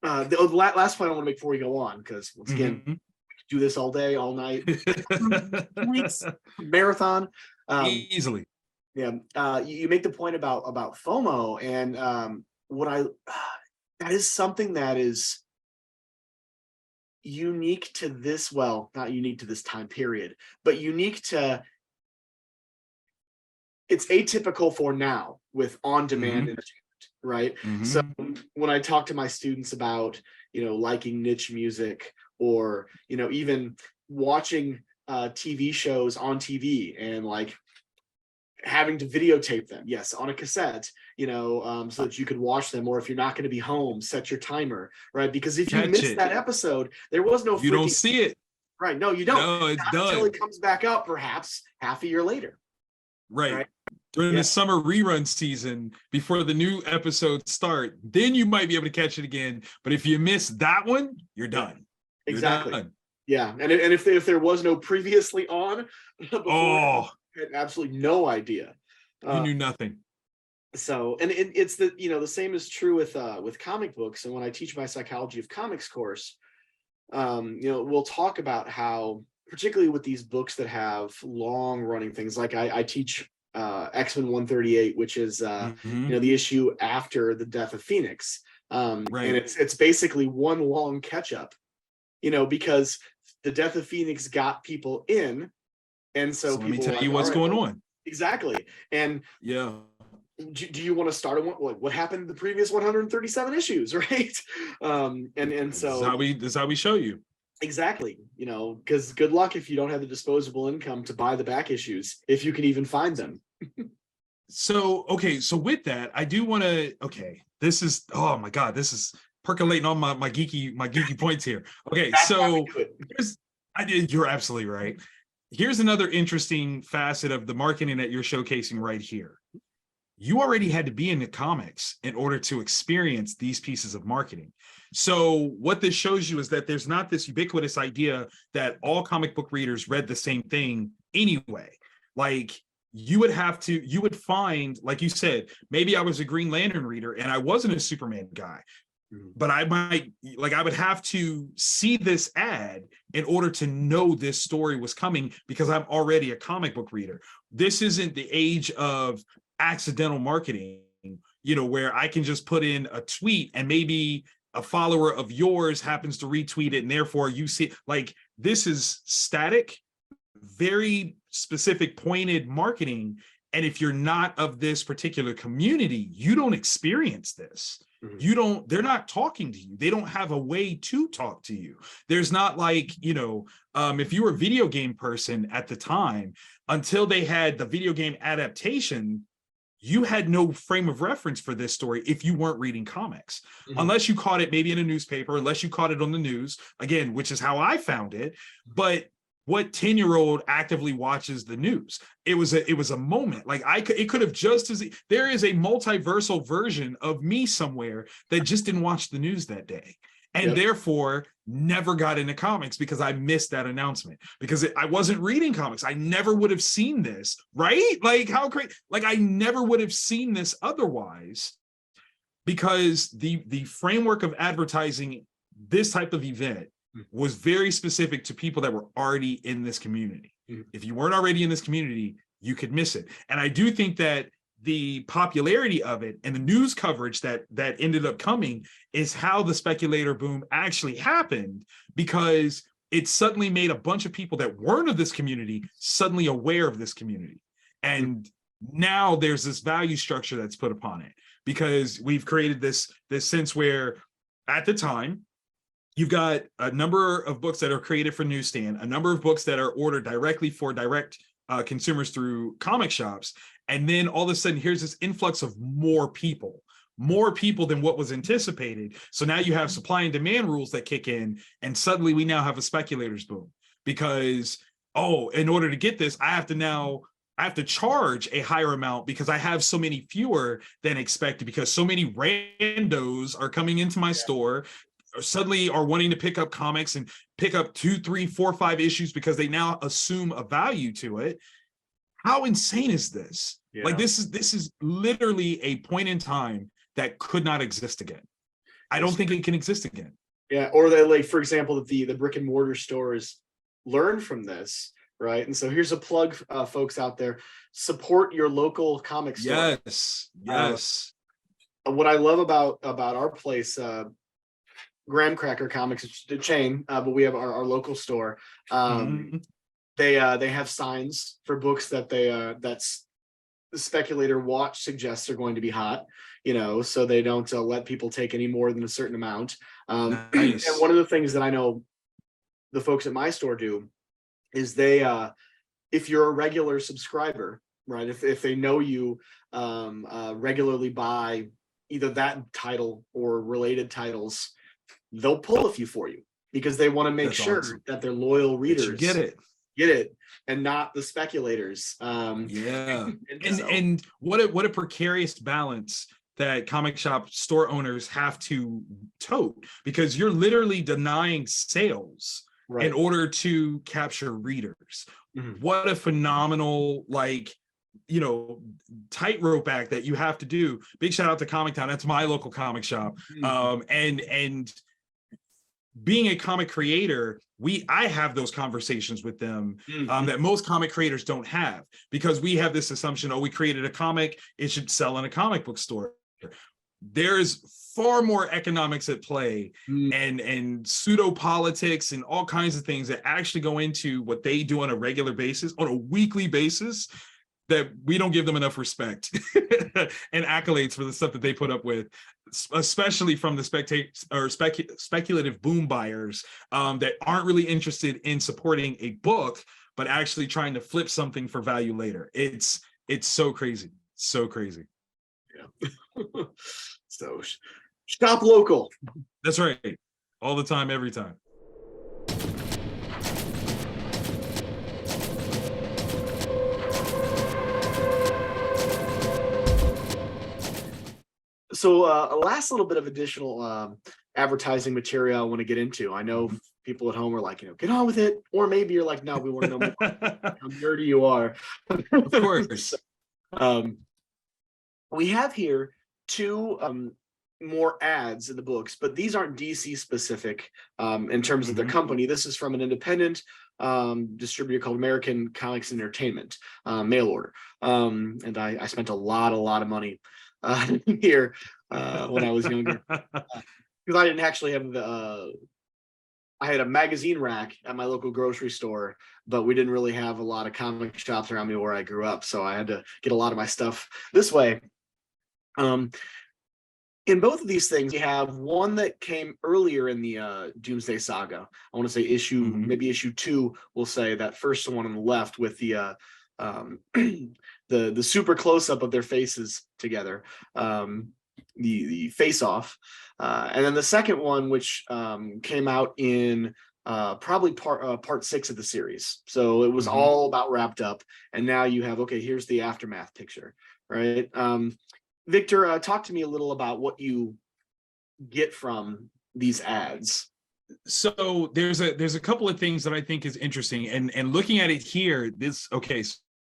[SPEAKER 1] The last point I want to make before we go on, because once again, we could do this all day, all night, weeks, marathon,
[SPEAKER 2] easily.
[SPEAKER 1] Yeah. You make the point about FOMO, and that is something that is unique to this, well, not unique to this time period, but unique to, it's atypical for now with on-demand entertainment, right? So when I talk to my students about, liking niche music, or, even watching TV shows on TV and like having to videotape them, yes, on a cassette, so that you could watch them, or if you're not going to be home, set your timer, right? Because if you miss that episode, there was no,
[SPEAKER 2] you don't see it,
[SPEAKER 1] right? No, you don't.
[SPEAKER 2] No, it's done
[SPEAKER 1] until it comes back up, perhaps half a year later,
[SPEAKER 2] right? during the summer rerun season before the new episodes start. Then you might be able to catch it again. But if you miss that one, you're done.
[SPEAKER 1] Exactly.
[SPEAKER 2] You're done.
[SPEAKER 1] Yeah, and if there was no previously on before, I had absolutely no idea.
[SPEAKER 2] You knew nothing.
[SPEAKER 1] So, and it's the the same is true with comic books. And when I teach my psychology of comics course, we'll talk about how, particularly with these books that have long running things, like I teach X-Men 138, which is the issue after the death of Phoenix, and it's basically one long catch up, because the death of Phoenix got people in, and so people
[SPEAKER 2] let me tell you what's going on.
[SPEAKER 1] Exactly. And do you want to start on what happened in the previous 137 issues, right? And so
[SPEAKER 2] this is how we show you.
[SPEAKER 1] Exactly. Because good luck if you don't have the disposable income to buy the back issues, if you can even find them.
[SPEAKER 2] So with that, I do want to, this is, oh my God, this is percolating on my geeky points here. Okay, so you're absolutely right. Here's another interesting facet of the marketing that you're showcasing right here. You already had to be in the comics in order to experience these pieces of marketing. So what this shows you is that there's not this ubiquitous idea that all comic book readers read the same thing anyway. Like you would find, like you said, maybe I was a Green Lantern reader and I wasn't a Superman guy, but I would have to see this ad in order to know this story was coming because I'm already a comic book reader. This isn't the age of accidental marketing, where I can just put in a tweet and maybe a follower of yours happens to retweet it and therefore you see, like, this is static, very specific, pointed marketing. And if you're not of this particular community, you don't experience this. They're not talking to you. They don't have a way to talk to you. There's not like, if you were a video game person at the time, until they had the video game adaptation, you had no frame of reference for this story if you weren't reading comics, unless you caught it maybe in a newspaper, unless you caught it on the news, again, which is how I found it. But what 10-year-old actively watches the news? It was a moment. Like it could have just as there is a multiversal version of me somewhere that just didn't watch the news that day. And therefore never got into comics because I missed that announcement because I wasn't reading comics. I never would have seen this, right? Like how great, like I never would have seen this otherwise because the framework of advertising this type of event was very specific to people that were already in this community. If you weren't already in this community, you could miss it. And I do think that the popularity of it and the news coverage that ended up coming is how the speculator boom actually happened, because it suddenly made a bunch of people that weren't of this community suddenly aware of this community. And now there's this value structure that's put upon it because we've created this sense where at the time you've got a number of books that are created for newsstand, a number of books that are ordered directly for direct consumers through comic shops. And then all of a sudden, here's this influx of more people than what was anticipated. So now you have supply and demand rules that kick in, and suddenly we now have a speculators boom because, in order to get this, I have to charge a higher amount because I have so many fewer than expected because so many randos are coming into my store, suddenly are wanting to pick up comics and pick up 2, 3, 4, 5 issues because they now assume a value to it. How insane is this? Yeah. Like this is literally a point in time that could not exist again. I don't think it can exist again.
[SPEAKER 1] Yeah, or that, like, for example, the brick and mortar stores learn from this, right? And so here's a plug, folks out there: support your local comic store.
[SPEAKER 2] Yes.
[SPEAKER 1] What I love about our place, Graham Cracker Comics, it's a chain, but we have our local store. They have signs for books that that's the speculator watch suggests are going to be hot, so they don't let people take any more than a certain amount. Nice. And one of the things that I know the folks at my store do is they, if you're a regular subscriber, right, if they know you regularly buy either that title or related titles, they'll pull a few for you because they want to make sure that their loyal readers
[SPEAKER 2] get it.
[SPEAKER 1] get it and not the speculators.
[SPEAKER 2] Yeah.
[SPEAKER 1] And so,
[SPEAKER 2] And what a precarious balance that comic shop store owners have to tote, because you're literally denying sales in
[SPEAKER 1] right.
[SPEAKER 2] order to capture readers.
[SPEAKER 1] Mhm.
[SPEAKER 2] What a phenomenal, like, you know, tightrope act that you have to do. Big shout out to Comic Town. That's my local comic shop. And being a comic creator, I have those conversations with them that most comic creators don't have, because we have this assumption, oh, we created a comic, it should sell in a comic book store. There's far more economics at play, and pseudo politics and all kinds of things that actually go into what they do on a regular basis, on a weekly basis, that we don't give them enough respect and accolades for the stuff that they put up with, especially from the speculative boom buyers that aren't really interested in supporting a book, but actually trying to flip something for value later. It's so crazy. So crazy.
[SPEAKER 1] Yeah. So shop local.
[SPEAKER 2] That's right. All the time, every time.
[SPEAKER 1] So a last little bit of additional advertising material I want to get into. I know people at home are like, get on with it. Or maybe you're like, no, we want to know more how nerdy you are.
[SPEAKER 2] Of course.
[SPEAKER 1] We have here two more ads in the books, but these aren't DC specific in terms of their company. This is from an independent distributor called American Comics Entertainment, mail order. And I spent a lot of money here when I was younger, because I didn't actually have I had a magazine rack at my local grocery store, but we didn't really have a lot of comic shops around me where I grew up, so I had to get a lot of my stuff this way. In both of these things, you have one that came earlier in the Doomsday Saga. I want to say maybe issue 2, we'll say, that first one on the left with the the super close-up of their faces together, the face-off, and then the second one, which came out in probably part 6 of the series. So it was all about wrapped up, and now you have, okay, here's the aftermath picture, right? Victor, talk to me a little about what you get from these ads.
[SPEAKER 2] So there's a couple of things that I think is interesting, and looking at it here,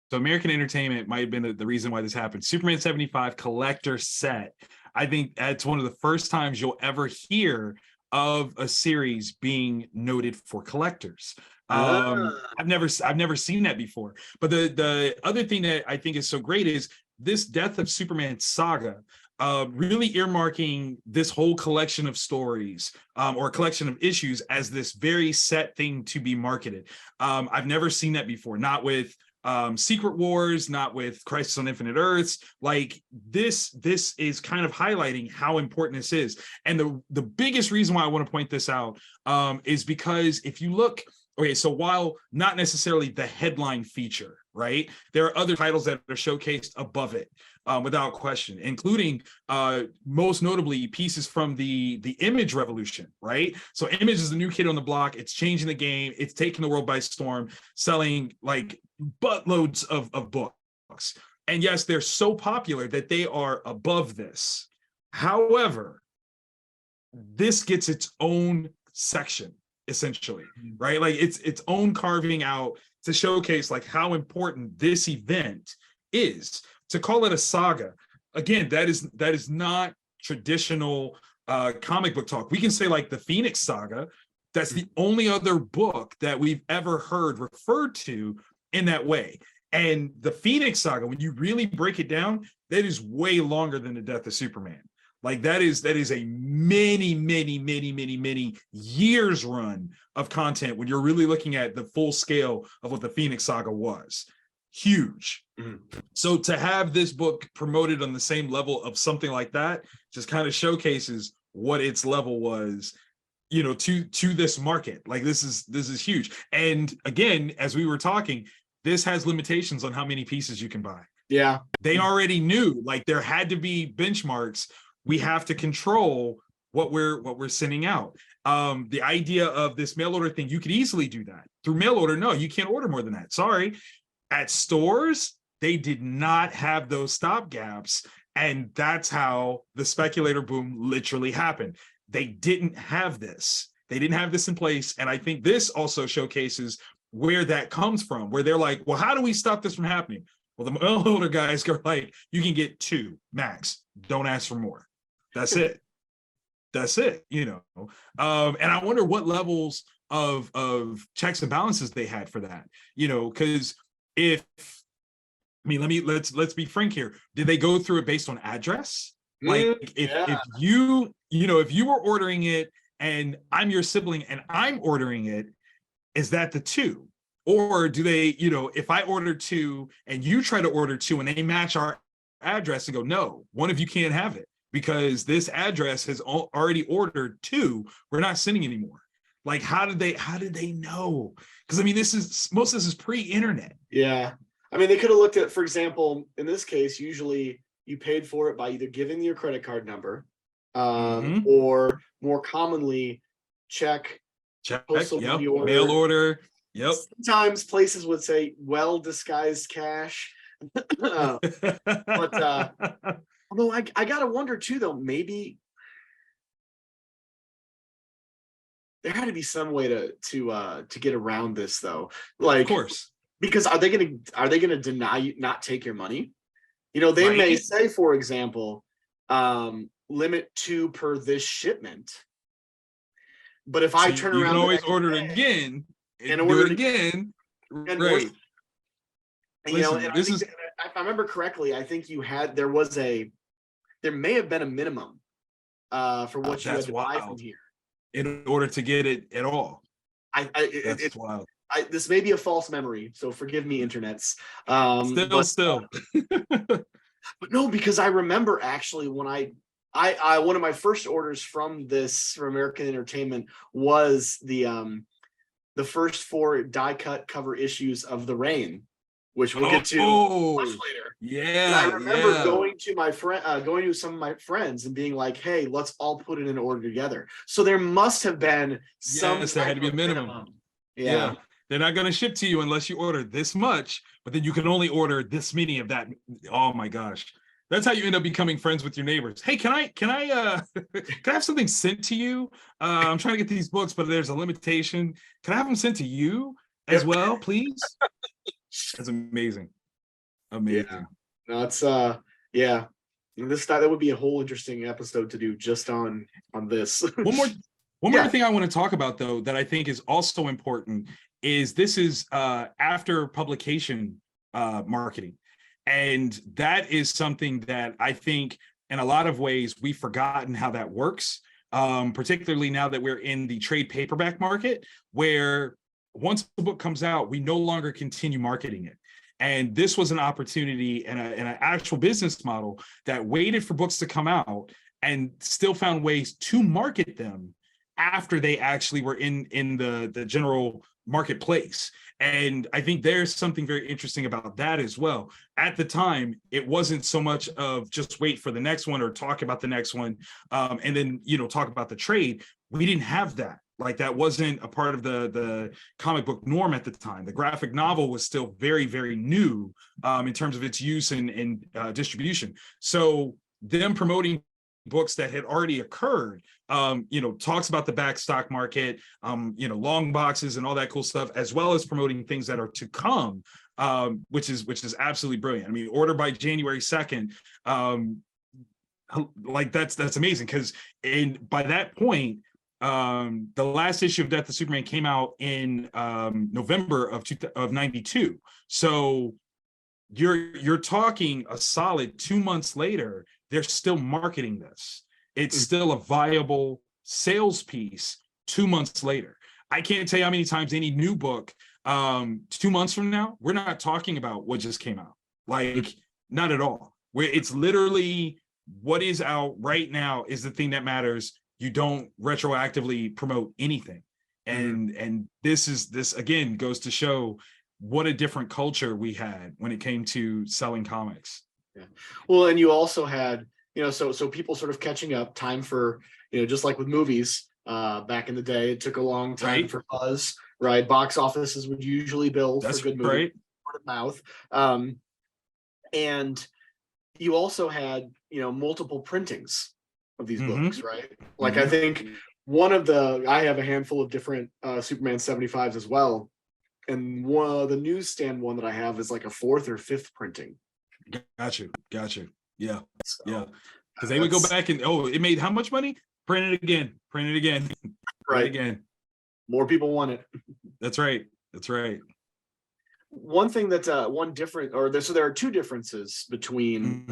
[SPEAKER 2] so American Entertainment might have been the reason why this happened. Superman 75 collector set. I think that's one of the first times you'll ever hear of a series being noted for collectors. I've never seen that before. But the other thing that I think is so great is this Death of Superman saga, really earmarking this whole collection of stories or collection of issues as this very set thing to be marketed. I've never seen that before, not with Secret Wars, not with Crisis on Infinite Earths. Like this is kind of highlighting how important this is. And the biggest reason why I want to point this out is because if you look, okay, so while not necessarily the headline feature, right, there are other titles that are showcased above it, without question, including most notably pieces from the Image revolution, right? So Image is the new kid on the block. It's changing the game. It's taking the world by storm, selling like buttloads of books. And yes, they're so popular that they are above this. However, this gets its own section, essentially, right? Like its own carving out to showcase like how important this event is. To call it a saga, again, that is not traditional comic book talk. We can say like the Phoenix Saga. That's the only other book that we've ever heard referred to in that way. And the Phoenix Saga, when you really break it down, that is way longer than the Death of Superman. Like that is a many years run of content when you're really looking at the full scale of what the Phoenix Saga was. Huge. So to have this book promoted on the same level of something like that just kind of showcases what its level was, to this market. Like this is huge. And again, as we were talking, this has limitations on how many pieces you can buy.
[SPEAKER 1] Yeah.
[SPEAKER 2] They already knew, like there had to be benchmarks. We have to control we're sending out. The idea of this mail order thing, you could easily do that through mail order. No, you can't order more than that. Sorry. At stores, they did not have those stopgaps. And that's how the speculator boom literally happened. They didn't have this. They didn't have this in place. And I think this also showcases where that comes from, where they're like, well, how do we stop this from happening? Well, the mail order guys go like, you can get 2 max. Don't ask for more. That's it. That's it, you know. And I wonder what levels of checks and balances they had for that, you know, because let's be frank here. Did they go through it based on address? Like if you were ordering it and I'm your sibling and I'm ordering it, is that the 2? Or do they, you know, if I order 2 and you try to order 2 and they match our address and go, no, one of you can't have it because this address has already ordered 2, we're not sending anymore. Like, how did they know? Because I mean, most of this is pre-internet.
[SPEAKER 1] Yeah. I mean, they could have looked at, for example, in this case, usually you paid for it by either giving your credit card number, or more commonly, check, postal
[SPEAKER 2] yep,
[SPEAKER 1] order.
[SPEAKER 2] mail order. Yep.
[SPEAKER 1] Sometimes places would say well disguised cash. But although I gotta wonder too, though, maybe there had to be some way to get around this, though. Like, of course, because are they gonna deny you, not take your money? You know, they may say, for example, limit 2 per this shipment. But if I turn around, you
[SPEAKER 2] can always order it again and order it again.
[SPEAKER 1] And right. And, you know, and if I remember correctly, I think there may have been a minimum for what you had to buy from here
[SPEAKER 2] in order to get it at all.
[SPEAKER 1] It's wild. This may be a false memory, so forgive me, internets.
[SPEAKER 2] Still.
[SPEAKER 1] But no, because I remember actually when I one of my first orders from American Entertainment was the first 4 die cut cover issues of The Rain, which we'll get to much later.
[SPEAKER 2] Yeah.
[SPEAKER 1] And I remember going to some of my friends and being like, hey, let's all put it in order together. So there must have been some
[SPEAKER 2] there had to be a minimum.
[SPEAKER 1] Yeah.
[SPEAKER 2] They're not going to ship to you unless you order this much, but then you can only order this many of that. Oh my gosh. That's how you end up becoming friends with your neighbors. Hey, can I have something sent to you? I'm trying to get these books, but there's a limitation. Can I have them sent to you as well, please? That's amazing. Amazing.
[SPEAKER 1] Yeah. No, it's yeah. That would be a whole interesting episode to do just on this.
[SPEAKER 2] One more thing I want to talk about, though, that I think is also important is this is after publication marketing. And that is something that I think in a lot of ways we've forgotten how that works, particularly now that we're in the trade paperback market, where once the book comes out, we no longer continue marketing it. And this was an opportunity and an actual business model that waited for books to come out and still found ways to market them after they actually were in the general marketplace. And I think there's something very interesting about that as well. At the time, it wasn't so much of just wait for the next one or talk about the next one, and then, you know, talk about the trade. We didn't have that. Like, that wasn't a part of the comic book norm at the time. The graphic novel was still very, very new in terms of its use and distribution. So them promoting books that had already occurred, talks about the back stock market, long boxes and all that cool stuff, as well as promoting things that are to come, which is absolutely brilliant. I mean, order by January 2nd, that's amazing, because by that point, the last issue of Death of Superman came out in November of 92. So you're talking a solid 2 months later, they're still marketing this. It's still a viable sales piece 2 months later. I can't tell you how many times any new book 2 months from now, we're not talking about what just came out. Like, not at all. Where it's literally what is out right now is the thing that matters. You don't retroactively promote anything. And this again goes to show what a different culture we had when it came to selling comics.
[SPEAKER 1] Yeah. Well, and you also had, so people sort of catching up, time for, just like with movies, back in the day, it took a long time for buzz, right? Box offices would usually bill for good movies, word of mouth. And you also had, multiple printings of these books, right? Like I think I have a handful of different Superman 75s as well. And the newsstand one that I have is like a 4th or 5th printing.
[SPEAKER 2] Got you. Yeah. So, yeah. Because they would go back and, it made how much money? Print it again.
[SPEAKER 1] Right.
[SPEAKER 2] Again.
[SPEAKER 1] More people want it.
[SPEAKER 2] That's right.
[SPEAKER 1] One thing that's one different, so there are two differences between,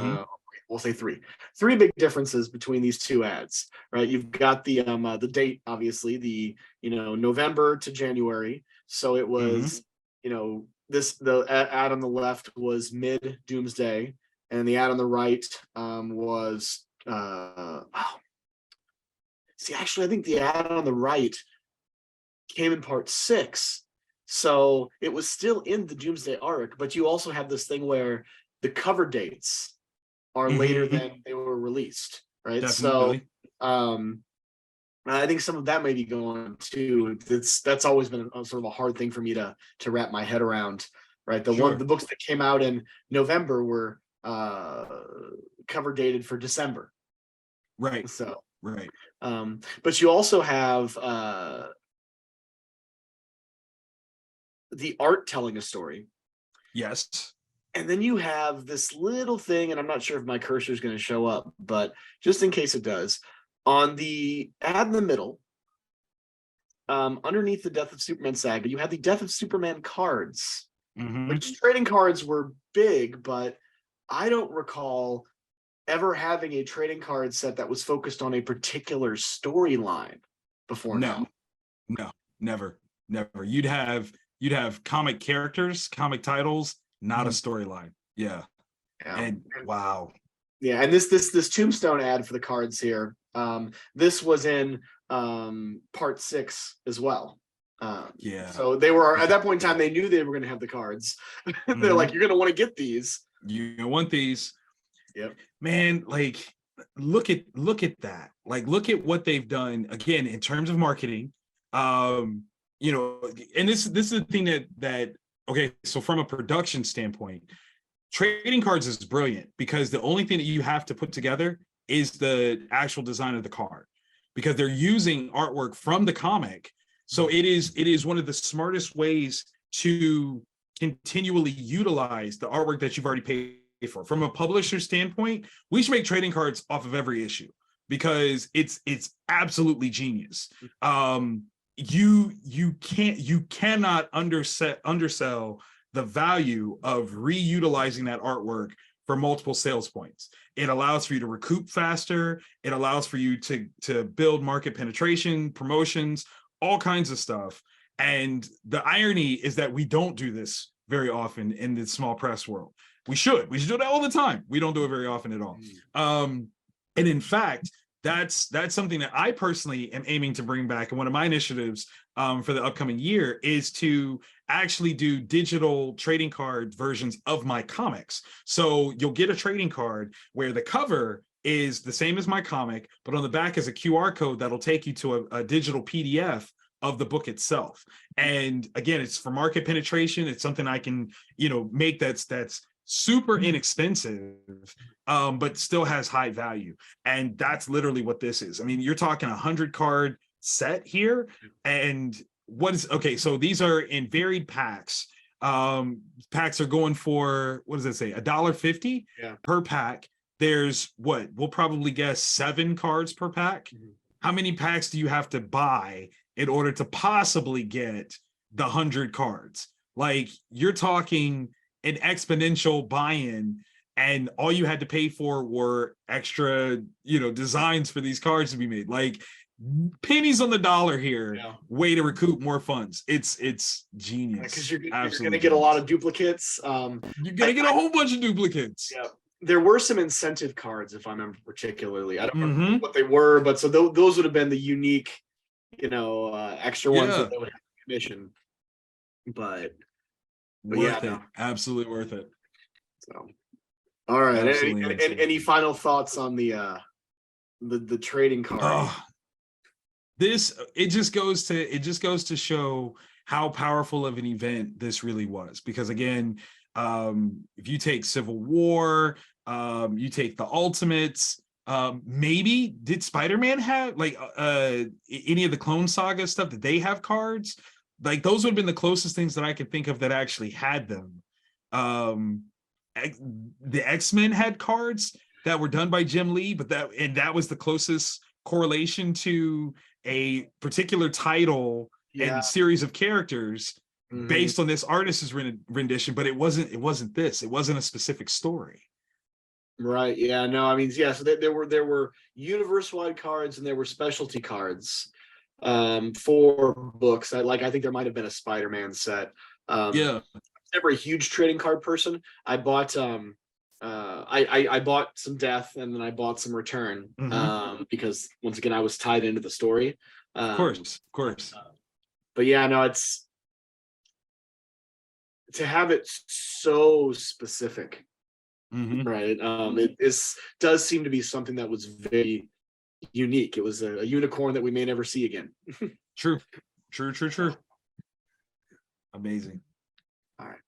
[SPEAKER 1] we'll say three big differences between these two ads, right? You've got the date, obviously, the, November to January. So it was, the ad on the left was mid Doomsday, and the ad on the right was, actually, I think the ad on the right came in part 6. So it was still in the Doomsday arc, but you also have this thing where the cover dates are later than they were released, right? Definitely. So I think some of that may be going on too. That's always been a sort of a hard thing for me to wrap my head around, right? The books that came out in November were cover dated for December.
[SPEAKER 2] Right.
[SPEAKER 1] So
[SPEAKER 2] right.
[SPEAKER 1] But you also have the art telling a story.
[SPEAKER 2] Yes.
[SPEAKER 1] And then you have this little thing, and I'm not sure if my cursor is going to show up, but just in case it does, on the ad in the middle, underneath the Death of Superman saga, you have the Death of Superman cards, which trading cards were big, but I don't recall ever having a trading card set that was focused on a particular storyline before now.
[SPEAKER 2] No, never. You'd have comic characters, comic titles, not a storyline. Yeah. And wow.
[SPEAKER 1] Yeah, and this Tombstone ad for the cards here, this was in part 6 as well.
[SPEAKER 2] Yeah.
[SPEAKER 1] So they were, at that point in time, they knew they were going to have the cards. They're like, you're going to want to get these.
[SPEAKER 2] You want these.
[SPEAKER 1] Yep.
[SPEAKER 2] Man, like, look at that. Like, look at what they've done again in terms of marketing. And this is the thing that okay, so from a production standpoint, trading cards is brilliant because the only thing that you have to put together is the actual design of the card, because they're using artwork from the comic. So it is one of the smartest ways to continually utilize the artwork that you've already paid for. From a publisher standpoint, we should make trading cards off of every issue because it's absolutely genius. You cannot undersell the value of reutilizing that artwork for multiple sales points. It allows for you to recoup faster. It allows for you to build market penetration, promotions, all kinds of stuff. And the irony is that we don't do this very often in the small press world. We should do that all the time. We don't do it very often at all. And in fact, that's something that I personally am aiming to bring back. And one of my initiatives for the upcoming year is to actually do digital trading card versions of my comics. So you'll get a trading card where the cover is the same as my comic, but on the back is a QR code that'll take you to a digital PDF of the book itself. And again, it's for market penetration. It's something I can, make that's super inexpensive, but still has high value. And that's literally what this is. I mean, you're talking 100 card set here. And so these are in varied packs. Packs are going for, what does it say? $1.50 per pack. There's we'll probably guess 7 cards per pack. How many packs do you have to buy in order to possibly get the 100 cards? Like, you're talking an exponential buy-in, and all you had to pay for were extra, designs for these cards to be made. Like, pennies on the dollar here. Way to recoup more funds. It's genius.
[SPEAKER 1] Because you're going to get a lot of duplicates.
[SPEAKER 2] You're going to get a whole bunch of duplicates.
[SPEAKER 1] Yeah. There were some incentive cards, if I remember particularly. I don't remember what they were, but so those would have been the unique, extra ones that they would have to commission. But
[SPEAKER 2] worth it. Absolutely worth it.
[SPEAKER 1] So, All right.
[SPEAKER 2] Absolutely insane.
[SPEAKER 1] Any final thoughts on the trading card?
[SPEAKER 2] Oh, it just goes to show how powerful of an event this really was. Because again, if you take Civil War, you take the Ultimates, maybe did Spider-Man have like any of the Clone Saga stuff? Did they have cards? Like those would have been the closest things that I could think of that actually had them. The X-Men had cards that were done by Jim Lee, but that was the closest correlation to a particular title and series of characters based on this artist's rendition. But it wasn't this. It wasn't a specific story.
[SPEAKER 1] Right. Yeah. No. I mean, yeah. So there were universe-wide cards and there were specialty cards for books. I think there might have been a Spider-Man set.
[SPEAKER 2] Yeah.
[SPEAKER 1] Never a huge trading card person. I bought I bought some Death and then I bought some Return because once again I was tied into the story.
[SPEAKER 2] Of course.
[SPEAKER 1] But yeah, no, it's to have it so specific, right? Does seem to be something that was very unique. It was a unicorn that we may never see again.
[SPEAKER 2] True. Amazing.
[SPEAKER 1] All right.